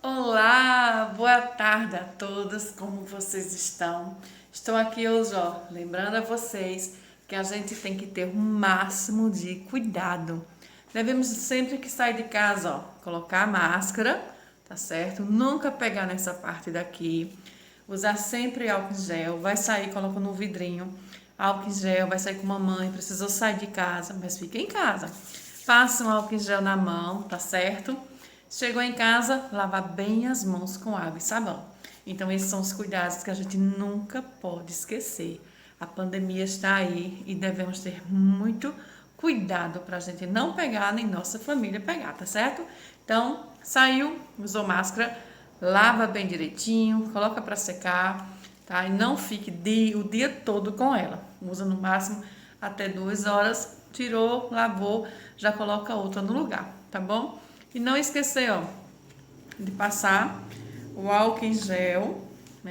Olá, boa tarde a todos, como vocês estão? Estou aqui hoje, lembrando a vocês que a gente tem que ter o máximo de cuidado. Devemos sempre que sair de casa, colocar a máscara, tá certo? Nunca pegar nessa parte daqui. Usar sempre álcool em gel, vai sair, coloca no vidrinho. Álcool em gel, vai sair com mamãe, precisou sair de casa, mas fica em casa. Passa um álcool em gel na mão, tá certo? Chegou em casa, lavar bem as mãos com água e sabão. Então, esses são os cuidados que a gente nunca pode esquecer. A pandemia está aí e devemos ter muito cuidado para a gente não pegar, nem nossa família pegar, tá certo? Então, saiu, usou máscara, lava bem direitinho, coloca para secar, tá? E não fique o dia todo com ela. Usa no máximo até 2 horas, tirou, lavou, já coloca outra no lugar, tá bom? E não esquecer, de passar o álcool em gel,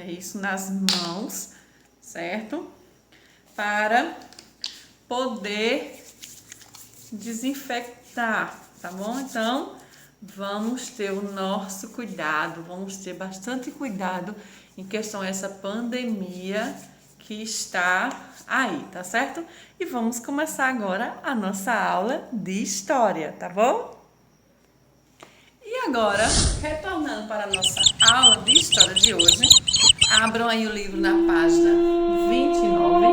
isso, nas mãos, certo? Para poder desinfectar, tá bom? Então, vamos ter o nosso cuidado, vamos ter bastante cuidado em questão a essa pandemia que está aí, tá certo? E vamos começar agora a nossa aula de história, tá bom? E agora, retornando para a nossa aula de história de hoje, abram aí o livro na página 29,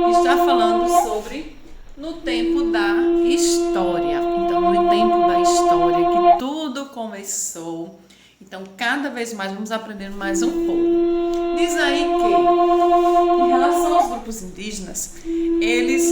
que está falando sobre no tempo da história. Então, no tempo da história que tudo começou. Então, cada vez mais vamos aprendendo mais um pouco. Diz aí que, em relação aos grupos indígenas, eles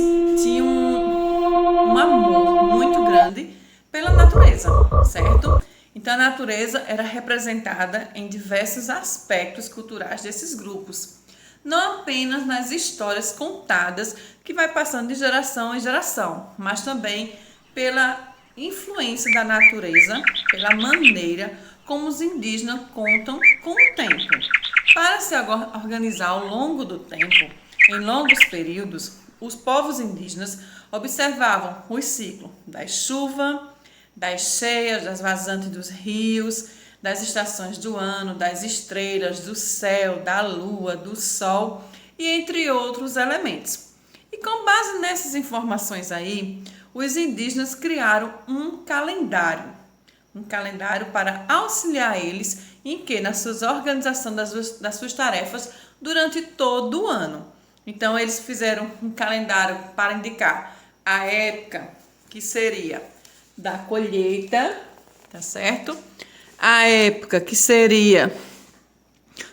tinham um amor muito grande pela natureza, certo? Então, a natureza era representada em diversos aspectos culturais desses grupos, não apenas nas histórias contadas que vai passando de geração em geração, mas também pela influência da natureza, pela maneira como os indígenas contam com o tempo. Para se organizar ao longo do tempo, em longos períodos, os povos indígenas observavam os ciclos da chuva, das cheias, das vazantes dos rios, das estações do ano, das estrelas, do céu, da lua, do sol e entre outros elementos. E com base nessas informações aí, os indígenas criaram um calendário para auxiliar eles em que? Na sua organização das suas tarefas durante todo o ano. Então, eles fizeram um calendário para indicar a época que seria da colheita, tá certo? A época que seria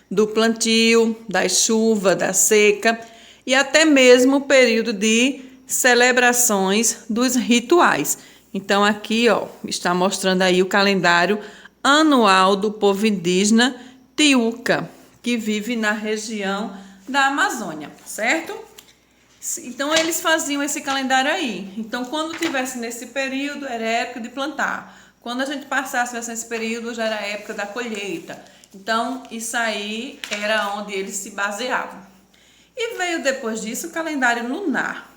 do plantio, da chuva, da seca e até mesmo o período de celebrações dos rituais. Então aqui, está mostrando aí o calendário anual do povo indígena Tiuca, que vive na região da Amazônia, certo? Então, eles faziam esse calendário aí. Então, quando tivesse nesse período, era época de plantar. Quando a gente passasse nesse período, já era época da colheita. Então, isso aí era onde eles se baseavam. E veio depois disso o calendário lunar.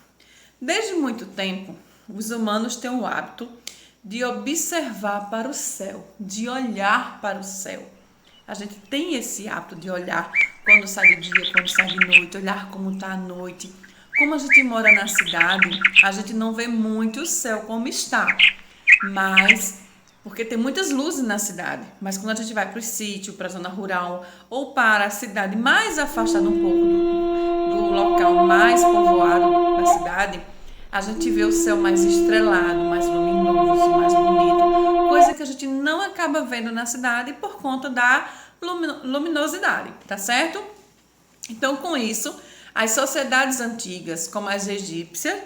Desde muito tempo, os humanos têm o hábito de observar para o céu, de olhar para o céu. A gente tem esse hábito de olhar quando sai de dia, quando sai de noite, olhar como está a noite. Como a gente mora na cidade, a gente não vê muito o céu como está, mas porque tem muitas luzes na cidade. Mas quando a gente vai para o sítio, para a zona rural ou para a cidade mais afastada um pouco do local mais povoado da cidade, a gente vê o céu mais estrelado, mais luminoso, mais bonito, coisa que a gente não acaba vendo na cidade por conta da luminosidade, tá certo? Então, com isso, as sociedades antigas, como as egípcias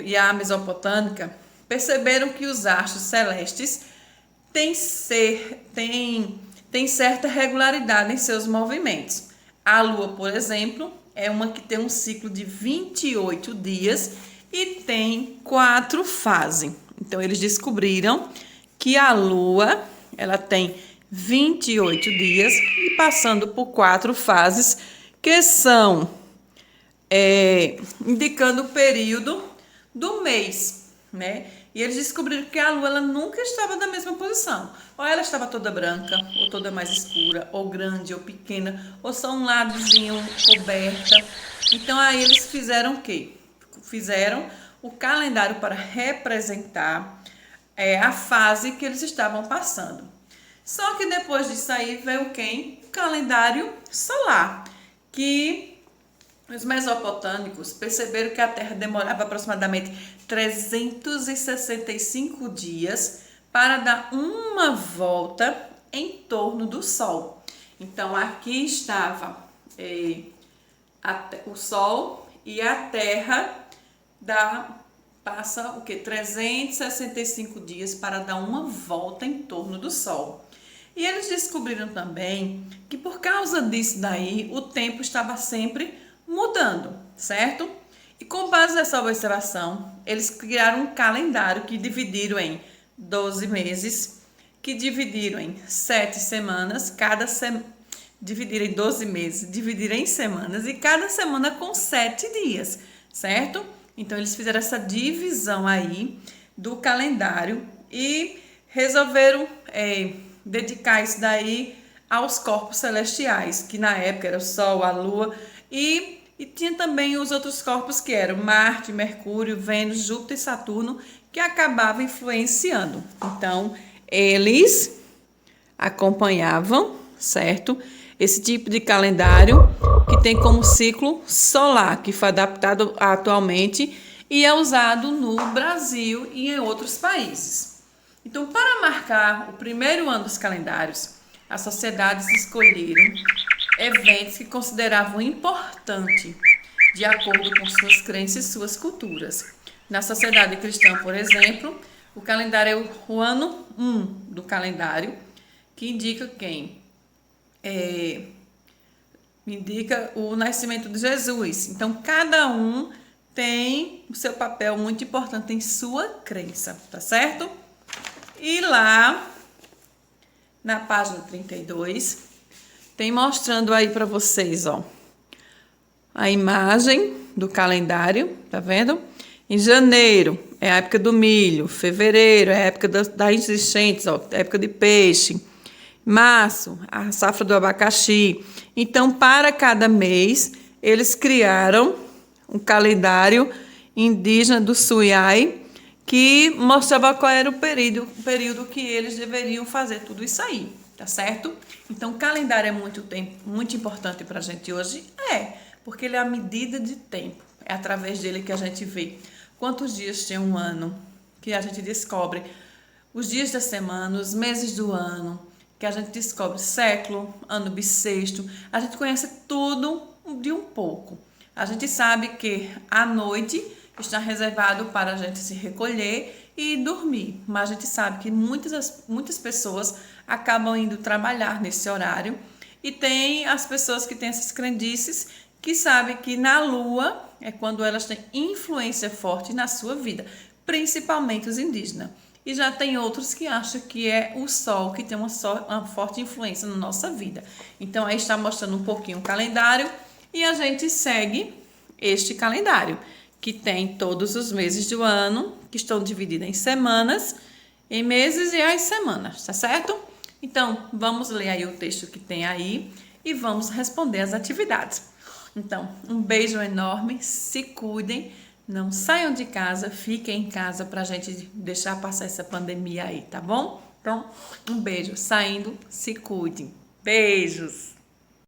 e a mesopotâmica, perceberam que os astros celestes têm certa regularidade em seus movimentos. A Lua, por exemplo, é uma que tem um ciclo de 28 dias e tem 4 fases. Então, eles descobriram que a Lua ela tem 28 dias e passando por 4 fases, que são indicando o período do mês, né? E eles descobriram que a Lua ela nunca estava na mesma posição. Ou ela estava toda branca, ou toda mais escura, ou grande, ou pequena, ou só um ladozinho coberta. Então aí eles fizeram o quê? Fizeram o calendário para representar a fase que eles estavam passando. Só que depois disso aí veio quem? O calendário solar, que os mesopotâmicos perceberam que a Terra demorava aproximadamente 365 dias para dar uma volta em torno do Sol. Então, aqui estava o Sol e a Terra passa o que? 365 dias para dar uma volta em torno do Sol. E eles descobriram também que por causa disso daí, o tempo estava sempre mudando, certo? E com base nessa observação, eles criaram um calendário que dividiram em 12 meses, que dividiram em 7 semanas, dividiram em 12 meses, dividiram em semanas e cada semana com 7 dias, certo? Então eles fizeram essa divisão aí do calendário e resolveram dedicar isso daí aos corpos celestiais, que na época era o Sol, a Lua e tinha também os outros corpos que eram Marte, Mercúrio, Vênus, Júpiter e Saturno, que acabavam influenciando. Então, eles acompanhavam, certo? Esse tipo de calendário que tem como ciclo solar, que foi adaptado atualmente e é usado no Brasil e em outros países. Então, para marcar o primeiro ano dos calendários, as sociedades escolheram eventos que consideravam importante, de acordo com suas crenças e suas culturas. Na sociedade cristã, por exemplo, o calendário é o ano 1 do calendário, que indica quem? Indica o nascimento de Jesus. Então, cada um tem o seu papel muito importante em sua crença, tá certo? E lá, na página 32, tem mostrando aí para vocês, ó, a imagem do calendário, tá vendo? Em janeiro é a época do milho, fevereiro é a época das enchentes, ó, época de peixe, março, a safra do abacaxi. Então, para cada mês, eles criaram um calendário indígena do Suiai, que mostrava qual era o período que eles deveriam fazer tudo isso aí. Tá certo? Então, o calendário é muito importante para a gente hoje? Porque ele é a medida de tempo. É através dele que a gente vê quantos dias tem um ano, que a gente descobre os dias da semana, os meses do ano, que a gente descobre século, ano bissexto. A gente conhece tudo de um pouco. A gente sabe que a noite está reservado para a gente se recolher e dormir, mas a gente sabe que muitas pessoas acabam indo trabalhar nesse horário e tem as pessoas que têm essas crendices que sabem que na Lua é quando elas têm influência forte na sua vida, principalmente os indígenas. E já tem outros que acham que é o Sol que tem uma forte influência na nossa vida. Então aí está mostrando um pouquinho o calendário e a gente segue este calendário, que tem todos os meses do ano, que estão divididos em semanas, em meses e as semanas, tá certo? Então, vamos ler aí o texto que tem aí e vamos responder as atividades. Então, um beijo enorme, se cuidem, não saiam de casa, fiquem em casa pra gente deixar passar essa pandemia aí, tá bom? Então, um beijo, saindo, se cuidem. Beijos!